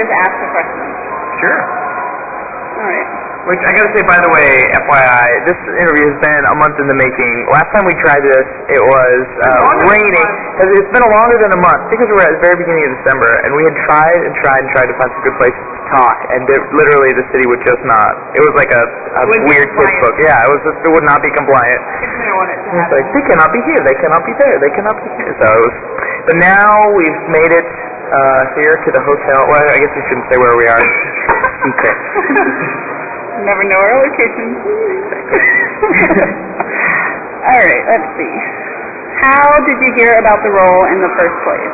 just ask a question? Sure. All right. Which, I gotta say, by the way, FYI, this interview has been a month in the making. Last time we tried this, it was raining. It's been longer than a month. I think we were at the very beginning of December, and we had tried to find some good places to talk, and literally the city would just not. It was like a weird kid's book. Yeah, it would not be compliant. It's like, they cannot be here, they cannot be there, they cannot be here. So it was, but now we've made it here to the hotel. Well, I guess we shouldn't say where we are. Secret. Never know our location. All right, let's see. How did you hear about the role in the first place?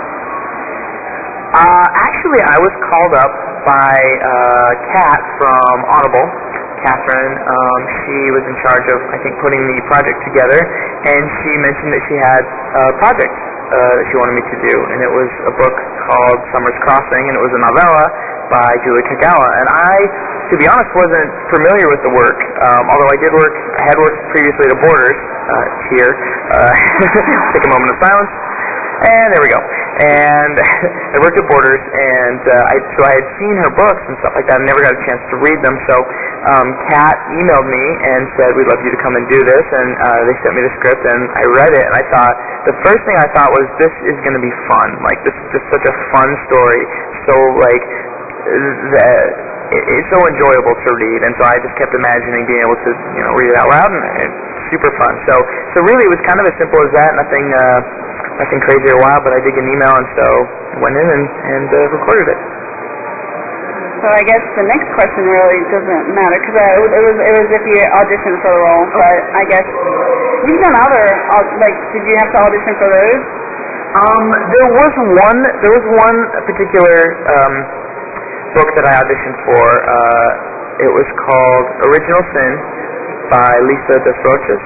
Actually, I was called up by Kat from Audible, Catherine. She was in charge of, I think, putting the project together, and she mentioned that she had a project that she wanted me to do, and it was a book called Summer's Crossing, and it was a novella by Julie Kagawa. And I, to be honest, wasn't familiar with the work, although I had worked previously at Borders here. Take a moment of silence. And there we go. And I worked at Borders, and so I had seen her books and stuff like that, and never got a chance to read them. So Kat emailed me and said, "We'd love you to come and do this." And they sent me the script, and I read it, and I thought, the first thing I thought was, this is going to be fun. Like, this is just such a fun story. So, like, it's so enjoyable to read, and so I just kept imagining being able to, read it out loud, and it's super fun. So really, it was kind of as simple as that. Nothing crazy or wild, but I did get an email, and so I went in and recorded it. So I guess the next question really doesn't matter, because it was if you auditioned for the role, but I guess you've done other, did you have to audition for those? There was one particular book that I auditioned for. It was called Original Sin by Lisa Desroches,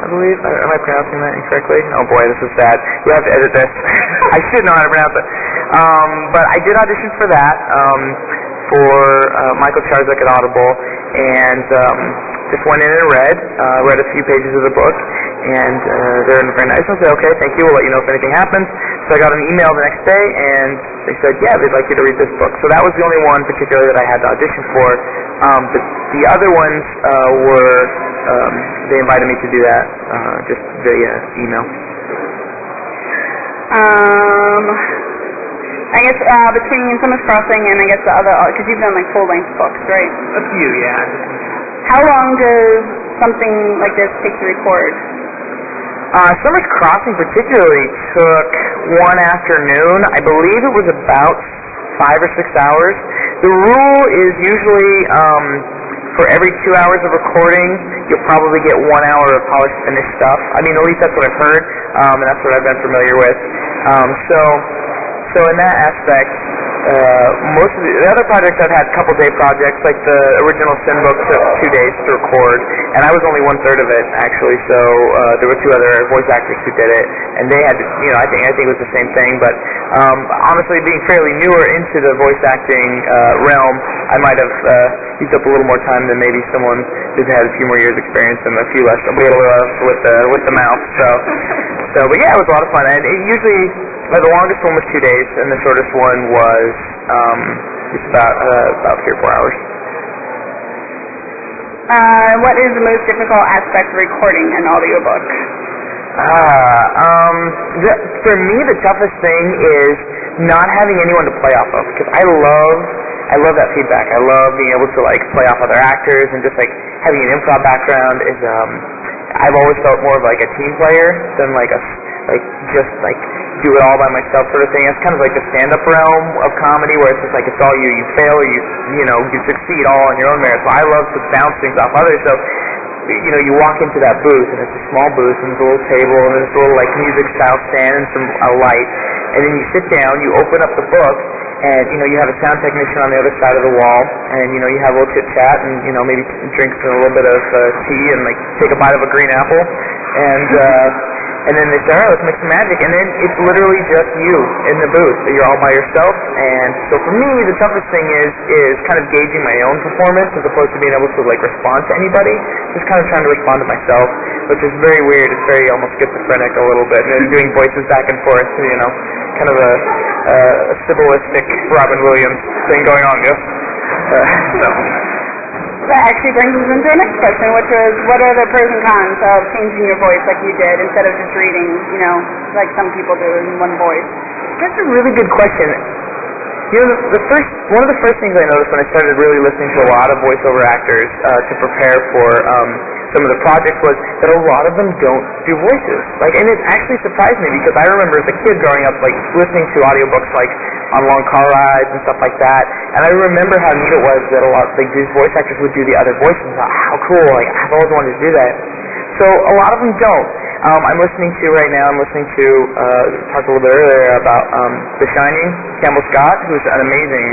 I believe. Am I pronouncing that incorrectly? Oh boy, this is bad. You have to edit this. I should know how to pronounce it. But I did audition for that, for Michael Charzak at Audible, and just went in and read a few pages of the book, and they're very nice and said, "Okay, thank you, we'll let you know if anything happens." So I got an email the next day, and they said, "Yeah, they'd like you to read this book." So that was the only one particularly that I had to audition for. But the other ones were, they invited me to do that just via email. I guess between Summer's Crossing and I guess the other, because you've done full-length books, right? A few, yeah. How long does something like this take to record? Summer's Crossing particularly took one afternoon. I believe it was about 5 or 6 hours. The rule is usually for every 2 hours of recording, you'll probably get 1 hour of polished finished stuff. I mean, at least that's what I've heard, and that's what I've been familiar with. So in that aspect, most of the other projects I've had couple-day projects, like the original Sin book took 2 days to record, and I was only 1/3 of it actually. So there were 2 other voice actors who did it, and they had to, I think it was the same thing. But honestly, being fairly newer into the voice acting realm, I might have used up a little more time than maybe someone who's had a few more years experience and a little with the mouth. So but yeah, it was a lot of fun, and it usually. The longest one was 2 days, and the shortest one was just about 3 or 4 hours. What is the most difficult aspect of recording an audiobook? For me, the toughest thing is not having anyone to play off of, because I love that feedback. I love being able to play off other actors, and just having an improv background is. I've always felt more of a team player than do it all by myself sort of thing. It's kind of like the stand-up realm of comedy, where it's just it's all you. You fail or you succeed all on your own merit. So I love to bounce things off others. So you walk into that booth, and it's a small booth, and there's a little table, and there's a little music style stand and some light, and then you sit down, you open up the book, and you have a sound technician on the other side of the wall, and you have a little chit chat, and maybe drink a little bit of tea, and take a bite of a green apple, and then they say, "All right, let's make some magic," and then it's literally just you in the booth. So you're all by yourself, and so for me, the toughest thing is kind of gauging my own performance as opposed to being able to respond to anybody. Just kind of trying to respond to myself, which is very weird. It's very almost schizophrenic a little bit, and then doing voices back and forth, kind of a symbolistic Robin Williams thing going on, yes. So. That actually brings us into our next question, which was, what are the pros and cons of changing your voice like you did instead of just reading, like some people do in one voice? That's a really good question. One of the first things I noticed when I started really listening to a lot of voiceover actors to prepare for some of the projects was that a lot of them don't do voices. And it actually surprised me because I remember as a kid growing up, listening to audiobooks on long car rides and stuff like that, and I remember how neat it was that a lot these voice actors would do the other voices. And I thought, how cool! I've always wanted to do that. So a lot of them don't. I'm listening to talked a little bit earlier about The Shining, Campbell Scott, who's an amazing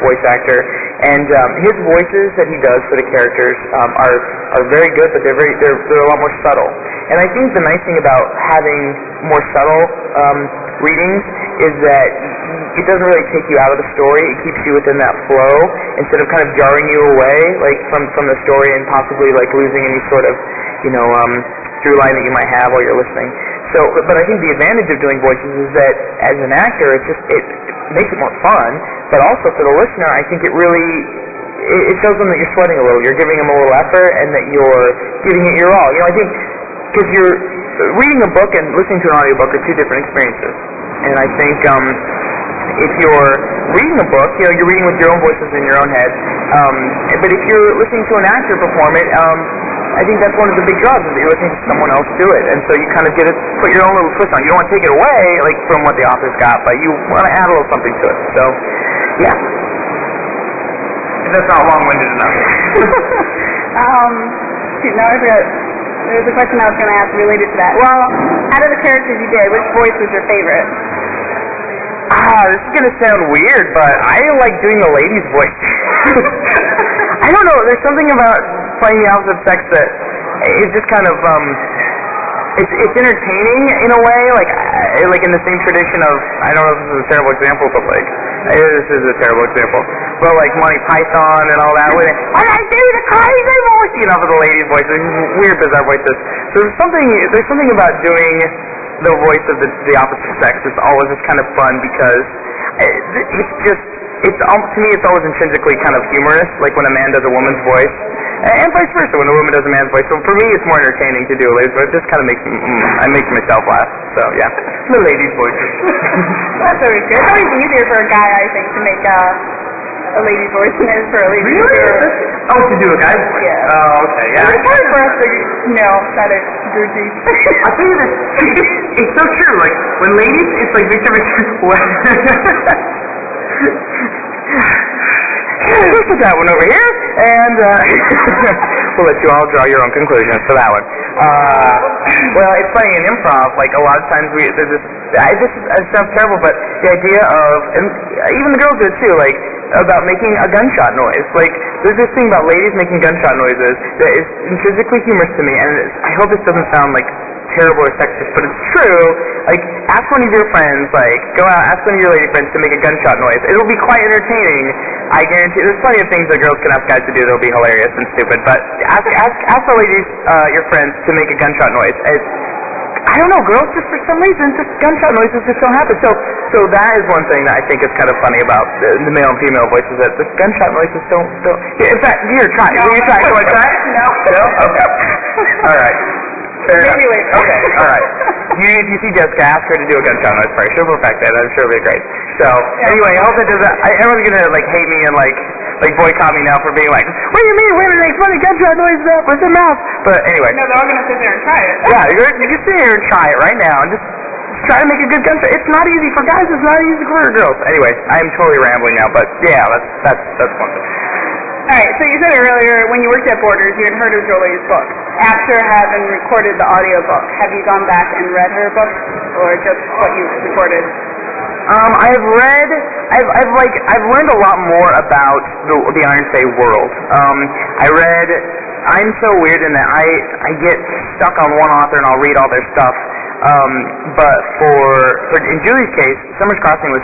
voice actor, and his voices that he does for the characters are very good, but they're a lot more subtle. And I think the nice thing about having more subtle readings is that it doesn't really take you out of the story. It keeps you within that flow instead of kind of jarring you away from the story and possibly losing any sort of through line that you might have while you're listening. So, but I think the advantage of doing voices is that as an actor, it makes it more fun. But also for the listener, I think it shows them that you're sweating a little. You're giving them a little effort, and that you're giving it your all. I think because you're reading a book and listening to an audiobook are two different experiences. And I think if you're reading a book, you're reading with your own voices in your own head. But if you're listening to an actor perform it, I think that's one of the big draws is that you're listening to someone else do it, and so you kind of get to put your own little twist on it. You don't want to take it away from what the author's got, but you want to add a little something to it. So, yeah. If that's not long-winded enough. No, I forgot. There was a question I was going to ask related to that. Well, out of the characters you did, which voice was your favorite? This is going to sound weird, but I like doing the lady's voice. I don't know. There's something about playing the opposite sex that is just kind of it's entertaining in a way, like in the same tradition of, I don't know if this is a terrible example, but this is a terrible example, but Monty Python and all that, when I do the crazy voice, for the lady's voice, weird bizarre voices. So there's something about doing the voice of the opposite sex is always just kind of fun because to me it's always intrinsically kind of humorous, like when a man does a woman's voice, and vice versa when a woman does a man's voice. So for me it's more entertaining to do a lady's voice. It just kind of makes myself laugh. So yeah, the lady's voice. That's always good. It's always easier for a guy, I think, to make a lady's voice than it is for a lady. Really? To do a guy's voice? Yeah. Oh, okay, yeah. It's hard for us to, that it's dirty. I'll tell you this, it's so true, when ladies, it's like Victor Let's put that one over here, and we'll let you all draw your own conclusions for that one. Well, it's funny in improv, a lot of times there's this, it sounds terrible, but the idea of, and even the girls do it too, about making a gunshot noise. There's this thing about ladies making gunshot noises that is intrinsically humorous to me, and I hope this doesn't sound terrible or sexist, but it's true. Ask one of your friends, go out, ask one of your lady friends to make a gunshot noise. It'll be quite entertaining. I guarantee. There's plenty of things that girls can ask guys to do that'll be hilarious and stupid, but ask the ladies, your friends, to make a gunshot noise. I don't know, girls just for some reason, just gunshot noises just don't happen. So that is one thing that I think is kind of funny about the male and female voices, that the gunshot noises don't. Yeah, in fact, here, try. No, Will you try? You want to try? No? Okay. All right. Anyway. Okay, all right. If you see Jessica, ask her to do a gunshot noise for her. She'll perfect it. I'm sure it'll be great. So, anyway, I hope that doesn't. Everyone's gonna hate me and boycott me now for being what do you mean? We're gonna make funny gunshot noises up with their mouth. But anyway. No, they're all gonna sit there and try it. Yeah, you can sit here and try it right now and just try to make a good gunshot. It's not easy for guys. It's not easy for girls. Anyway, I'm totally rambling now, but yeah, that's one thing. Alright, so you said earlier, when you worked at Borders, you had heard of Julie's book. After having recorded the audiobook, have you gone back and read her book, or just what you recorded? I've learned a lot more about the Iron Fey world. I read I'm so weird in that I get stuck on one author and I'll read all their stuff. But for in Julie's case, Summer's Crossing was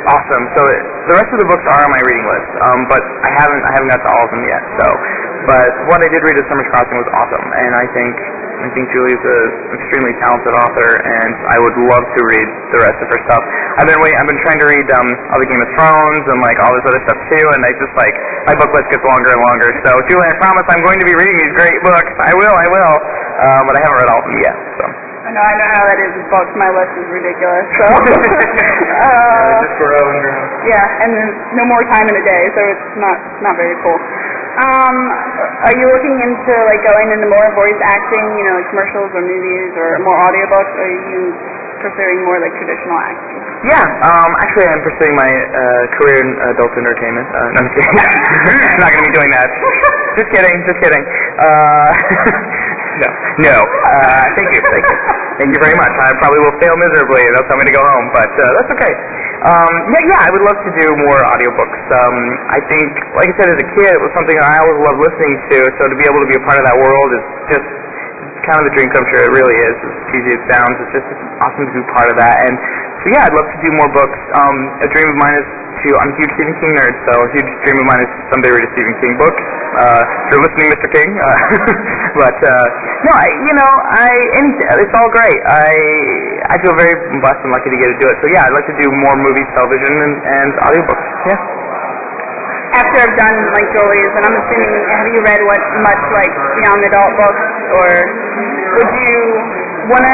awesome. So the rest of the books are on my reading list. But I haven't got to all of them yet. So, but what I did read of Summer's Crossing was awesome, and I think I think Julie's an extremely talented author, and I would love to read the rest of her stuff. I've been trying to read all the Game of Thrones and like all this other stuff too, and I just like my book list gets longer and longer. So Julie, I promise I'm going to be reading these great books. I will. But I haven't read all of them yet. So. I know how that is with books. My list is ridiculous. So. Just grow and grow. Yeah, and there's no more time in a day, so it's not very cool. Are you looking into like going into more voice acting, like commercials or movies or more audiobooks, or are you pursuing more like traditional acting? Yeah, actually I'm pursuing my career in adult entertainment. No, I'm just kidding. I'm not going to be doing that. Just kidding. No. Thank you. Thank you very much. I probably will fail miserably, and they'll tell me to go home, but that's okay. I would love to do more audiobooks. I think, like I said, as a kid, it was something I always loved listening to, so to be able to be a part of that world is just kind of a dream come true. It really is. As cheesy as it sounds, it's awesome to be part of that. And so yeah, I'd love to do more books. A dream of mine is I'm a huge Stephen King nerd, so a huge dream of mine is someday read a Stephen King book. If you're listening, Mr. King. But it's all great. I feel very blessed and lucky to get to do it. So yeah, I'd like to do more movies, television, and audiobooks. Yeah. After I've done like Julie's, and I'm assuming, have you read much like beyond adult books, or would you wanna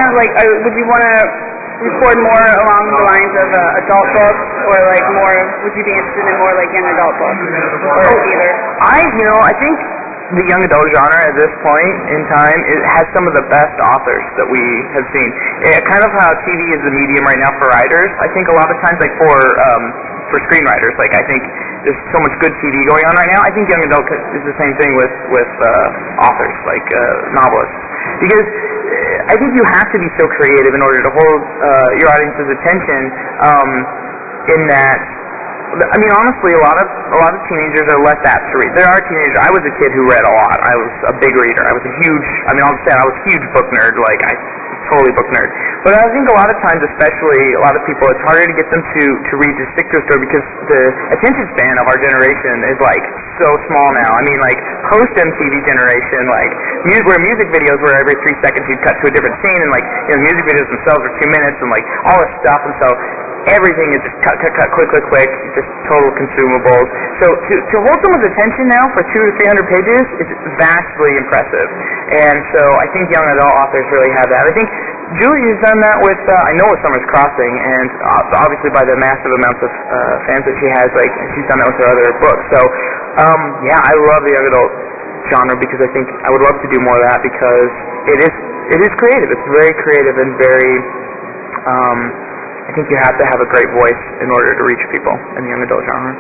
record more along the lines of adult books, or like more? Would you be interested in more like young adult books, or either? I think the young adult genre at this point in time has some of the best authors that we have seen. Kind of how TV is the medium right now for writers. I think a lot of times, like for screenwriters, like I think there's so much good TV going on right now. I think young adult is the same thing with authors, like novelists, because I think you have to be so creative in order to hold your audience's attention. In that, I mean, honestly, a lot of teenagers are less apt to read. There are teenagers. I was a kid who read a lot. I was a big reader. I was a huge book nerd. Like totally book nerd. But I think a lot of times, especially a lot of people, it's harder to get them to read, to stick to a story, because the attention span of our generation is like so small now. I mean, like post MTV generation, like where music videos were every 3 seconds you'd cut to a different scene, and like music videos themselves are 2 minutes, and like all this stuff, and so everything is just cut, quick, just total consumables. So to hold someone's attention now for 200 to 300 pages is vastly impressive. And so I think young adult authors really have that. I think Julie has done that with, with Summer's Crossing, and obviously by the massive amounts of fans that she has, like she's done that with her other books. So I love the young adult genre, because I think I would love to do more of that, because it is creative. It's very creative and very I think you have to have a great voice in order to reach people in the young adult genre.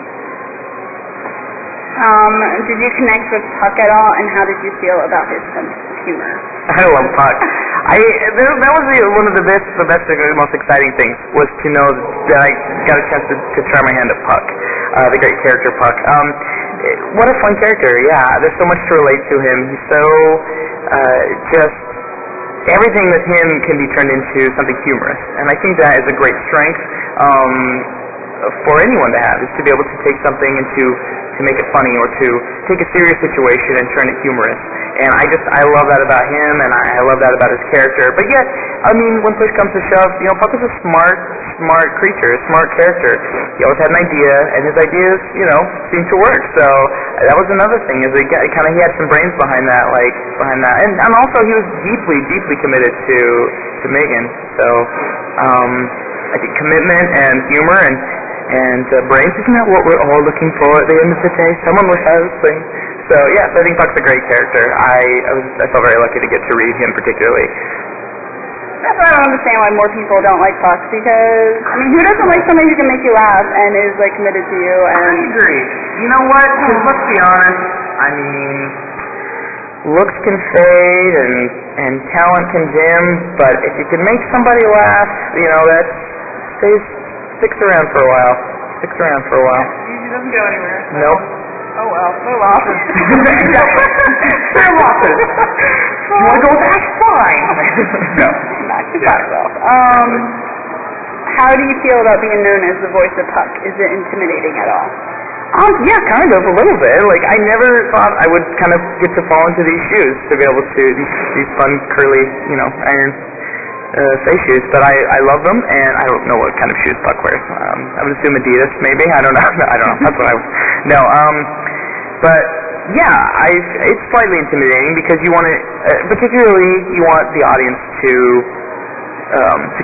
Did you connect with Puck at all, and how did you feel about his sense of humor? I love Puck. That was one of the best and most exciting things, was to know that I got a chance to try my hand at Puck, the great character Puck. What a fun character, yeah. There's so much to relate to him. He's so everything with him can be turned into something humorous, and I think that is a great strength for anyone to have, is to be able to take something and to make it funny, or to take a serious situation and turn it humorous. And I love that about him, and I love that about his character. But yet, I mean, when push comes to shove, Puck is a smart creature, a smart character. He always had an idea, and his ideas, seemed to work. So that was another thing, is he had some brains behind that, and also he was deeply committed to Megan. So I think commitment and humor and brains, isn't that what we're all looking for at the end of the day? Someone with those things. So yes, I think Puck's a great character. I felt very lucky to get to read him particularly. That's why I don't understand why more people don't like Puck, because who doesn't like somebody who can make you laugh and is like committed to you? And I agree. You know what? Because let's be honest. Looks can fade and talent can dim, but if you can make somebody laugh, that sticks around for a while. Usually doesn't go anywhere. So. Nope. Oh well, no losses. Fair losses. You want to go with that? Fine. No. Not too myself. How do you feel about being known as the voice of Puck? Is it intimidating at all? Yeah, kind of, a little bit. Like, I never thought I would kind of get to fall into these shoes, to be able to, these fun, curly, iron face shoes, but I love them, and I don't know what kind of shoes Puck wears. I would assume Adidas, maybe. I don't know. That's what I would. No. But yeah, it's slightly intimidating because you want to, particularly you want the audience to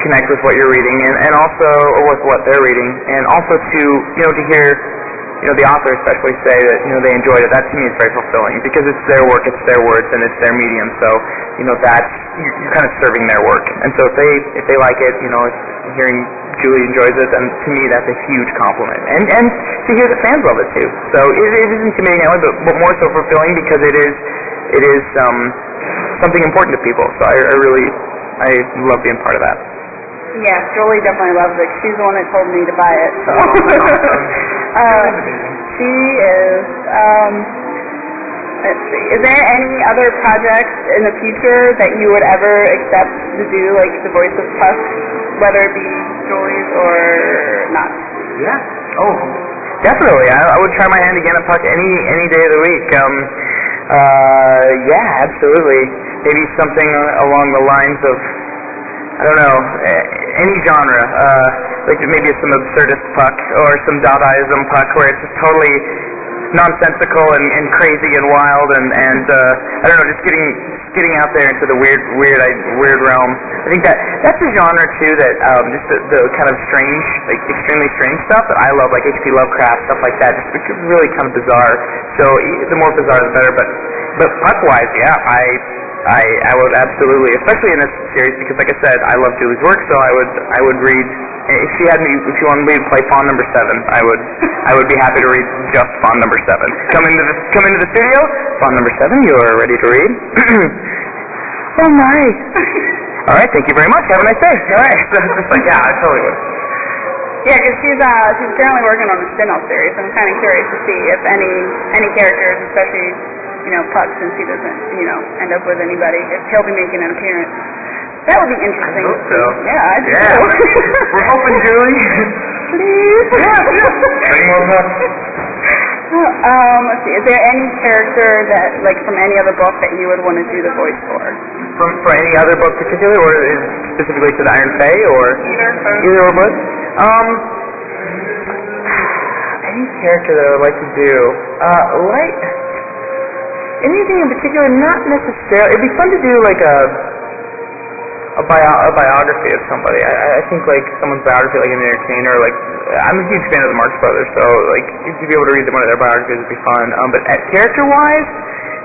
connect with what you're reading, and also with what they're reading, and also to hear the author especially say that they enjoyed it. That to me is very fulfilling because it's their work, it's their words, and it's their medium. So that's you're kind of serving their work. And so if they like it, if hearing Julie enjoys it, then to me that's a huge compliment. And to hear that fans love it too. So it is intimidating, but more so fulfilling because it is something important to people. So I love being part of that. Yeah, Julie definitely loves it. She's the one that told me to buy it. So. She is. Let's see. Is there any other projects in the future that you would ever accept to do, like the voice of Puck, whether it be Julie's or not? Yeah. Oh, definitely. I would try my hand again at Puck any day of the week. Yeah, absolutely. Maybe something along the lines of, I don't know, any genre, like maybe some absurdist Puck or some Dadaism Puck where it's just totally nonsensical and crazy and wild and I don't know, just getting out there into the weird realm. I think that's a genre too that just the kind of strange, like extremely strange stuff that I love, like H.P. Lovecraft, stuff like that. Just really kind of bizarre. So the more bizarre, the better. But Puck-wise, yeah, I would absolutely, especially in this series, because like I said, I love Julie's work, so I would read. If she wanted me to play Fawn number 7, I would be happy to read just Fawn number 7. Come into the studio, Fawn number 7, you are ready to read. Oh my! All right, thank you very much. Have a nice day. All right, so it's just like, yeah, I totally would. Yeah, because she's currently working on a spin-off series. I'm kind of curious to see if any characters, especially Puck, since he doesn't end up with anybody, if he'll be making an appearance. That would be interesting. I hope so. Yeah, I do. Yeah. We're hoping, Julie. Please. Yeah. Bring more Puck. Let's see. Is there any character that, like, from any other book that you would want to do the voice for? For any other book particularly, or specifically to the Iron Fae, or either book? Any character that I would like to do, anything in particular? Not necessarily. It'd be fun to do like a biography of somebody. I think like someone's biography, like an entertainer. Like I'm a huge fan of the Marx Brothers, so like to be able to read one of their biographies would be fun. But character-wise,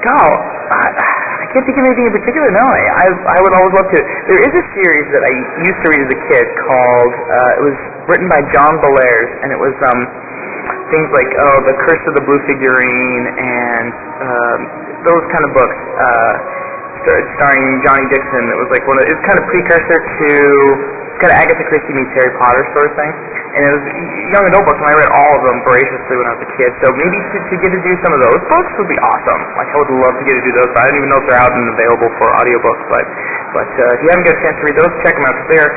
I can't think of anything in particular. No, I would always love to. There is a series that I used to read as a kid called. It was written by John Bellairs, and it was things like The Curse of the Blue Figurine and those kind of books. Starring Johnny Dixon. It was like it's kind of precursor to kind of Agatha Christie meets Harry Potter sort of thing. And it was young adult books, and I read all of them voraciously when I was a kid. So maybe to get to do some of those books would be awesome. Like I would love to get to do those. But I don't even know if they're out and available for audiobooks. But if you haven't got a chance to read those, check them out because they're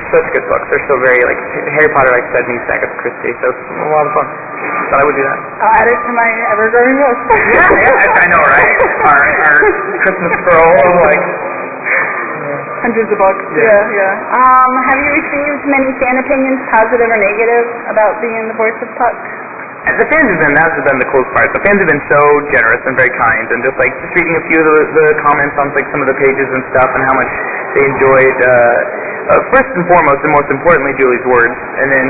such good books. They're so very like Harry Potter, like I said, meets Agatha Christie. So it's a lot of fun. But I would do that. I'll add it to my ever-growing list. Yeah, I know, right? Our Christmas scroll of like hundreds of books. Yeah. Have you received many fan opinions, positive or negative, about being the voice of Puck? The fans that's been the coolest part. The fans have been so generous and very kind, and just reading a few of the comments on like some of the pages and stuff, and how much they enjoyed. First and foremost, and most importantly, Julie's words, and then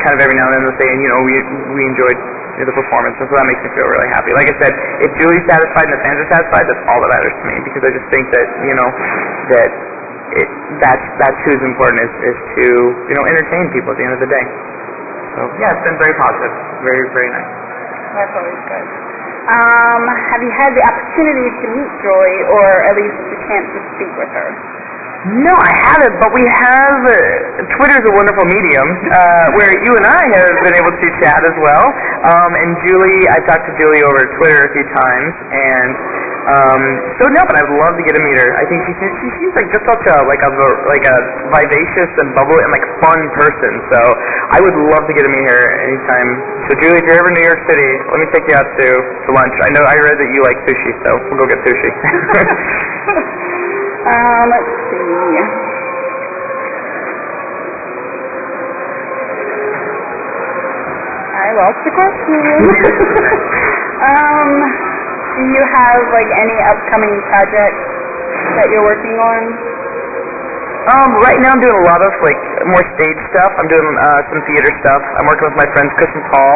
kind of every now and then they'll say, we enjoyed the performance, and so that makes me feel really happy. Like I said, if Julie's satisfied and the fans are satisfied, that's all that matters to me, because I just think that that's who's important is to entertain people at the end of the day. So yeah, it's been very positive, very very nice. That's always good. Have you had the opportunity to meet Julie, or at least the chance to speak with her? No, I haven't, but we have, Twitter's a wonderful medium, where you and I have been able to chat as well, and Julie, I talked to Julie over Twitter a few times, and So no, but I'd love to get to meet her. I think she seems like just such a vivacious and bubbly and like fun person. So I would love to get to meet her anytime. So Julie, if you're ever in New York City, let me take you out to lunch. I know I read that you like sushi, so we'll go get sushi. Let's see. I lost the question. Do you have like any upcoming projects that you're working on? Right now I'm doing a lot of like more stage stuff. I'm doing some theater stuff. I'm working with my friends Chris and Paul.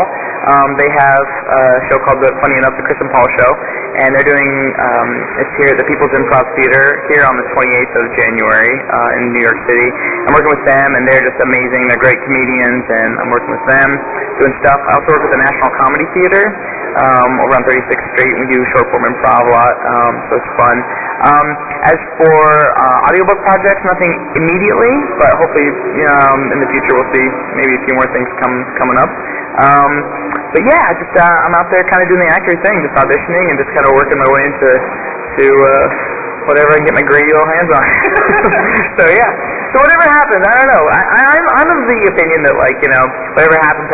They have a show called Funny Enough, the Chris and Paul Show, and they're doing it's here at the People's Improv Theater here on the 28th of January in New York City. I'm working with them, and they're just amazing. They're great comedians, and I'm working with them doing stuff. I also work with the National Comedy Theater over on 36th Street. We do short form improv a lot, so it's fun. As for audiobook projects, nothing immediately, but hopefully in the future we'll see maybe a few more things coming up. But yeah, just I'm out there kind of doing the actor thing, just auditioning and just kind of working my way into whatever I can get my greedy little hands on. So yeah, so whatever happens, I don't know. I'm of the opinion that like whatever happens.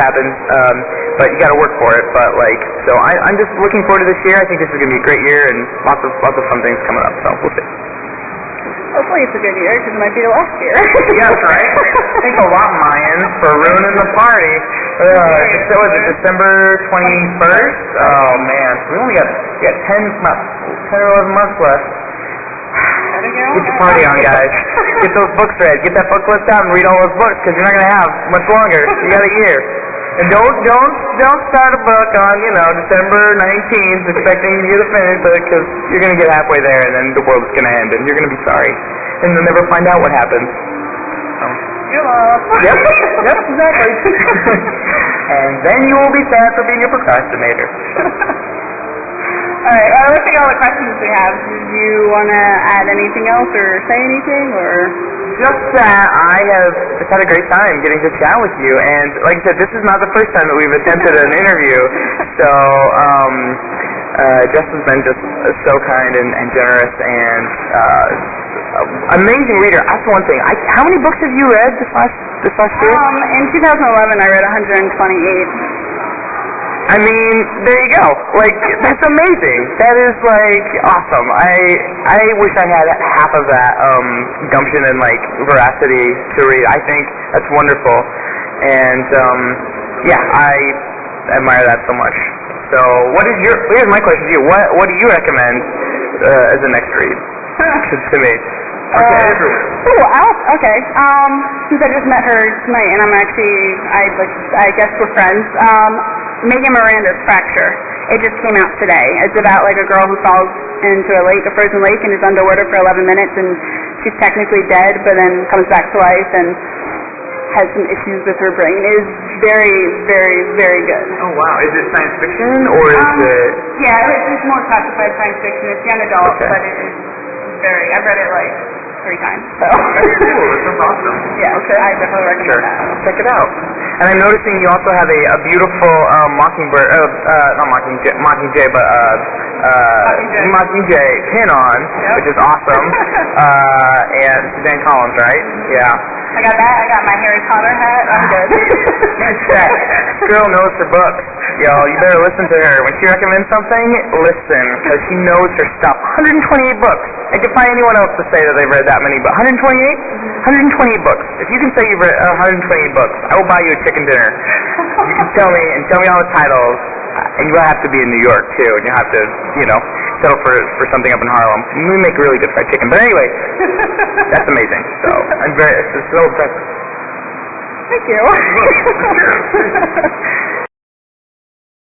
But you got to work for it. But like, so I'm just looking forward to this year. I think this is gonna be a great year and lots of fun things coming up. So we'll see. Hopefully it's a good year, because it might be the last year. Yes, right? Thanks a lot, Mayan, for ruining the party. So was it December 21st? Oh, man. We only got 10 or 11 months left. Get your party on, guys. Get those books read. Get that book list out and read all those books, because you're not going to have much longer. You got a year. And don't start a book on, December 19th expecting you to finish it, because you're going to get halfway there and then the world's going to end and you're going to be sorry. And you'll never find out what happens. You're lost. Yep, exactly. And then you will be sad for being a procrastinator. Alright, well, I think all the questions we have. Did you want to add anything else or say anything, or...? Just that I have just had a great time getting to chat with you, and like I said, this is not the first time that we've attempted an interview, so Jess has been just so kind and generous and amazing reader. That's one thing. How many books have you read this last year? In 2011 I read 128. I mean, there you go. Like, that's amazing. That is, like, awesome. I wish I had half of that gumption and, like, veracity to read. I think that's wonderful. And, yeah, I admire that so much. So, here's my question to you. What do you recommend as a next read to me? Okay. Okay. Since I just met her tonight, and I guess we're friends, Megan Miranda's Fracture. It just came out today. It's about like a girl who falls into a frozen lake, and is underwater for 11 minutes, and she's technically dead, but then comes back to life and has some issues with her brain. It is very, very, very good. Oh wow! Is it science fiction or is it? Yeah, it's more classified science fiction. It's young adult, but it is very. I've read it like 3 times. So. That's cool. That's awesome. Yeah. Okay. I definitely recommend that. I'll check it out. And I'm noticing you also have a beautiful mockingbird, not mockingjay, but mockingjay pin on, which is awesome. And Suzanne Collins, right? Yeah. I got that. I got my Harry Potter hat. I'm good. That girl knows her books. Y'all, you better listen to her. When she recommends something, listen, because she knows her stuff. 128 books. I can find anyone else to say that they've read that many, but 128? 128 books. If you can say you've read 128 books, I will buy you a chicken dinner. You can tell me all the titles, and you'll have to be in New York too, and you'll have to, settle for something up in Harlem. We make really good fried chicken. But anyway, that's amazing. So it's so impressive. Thank you.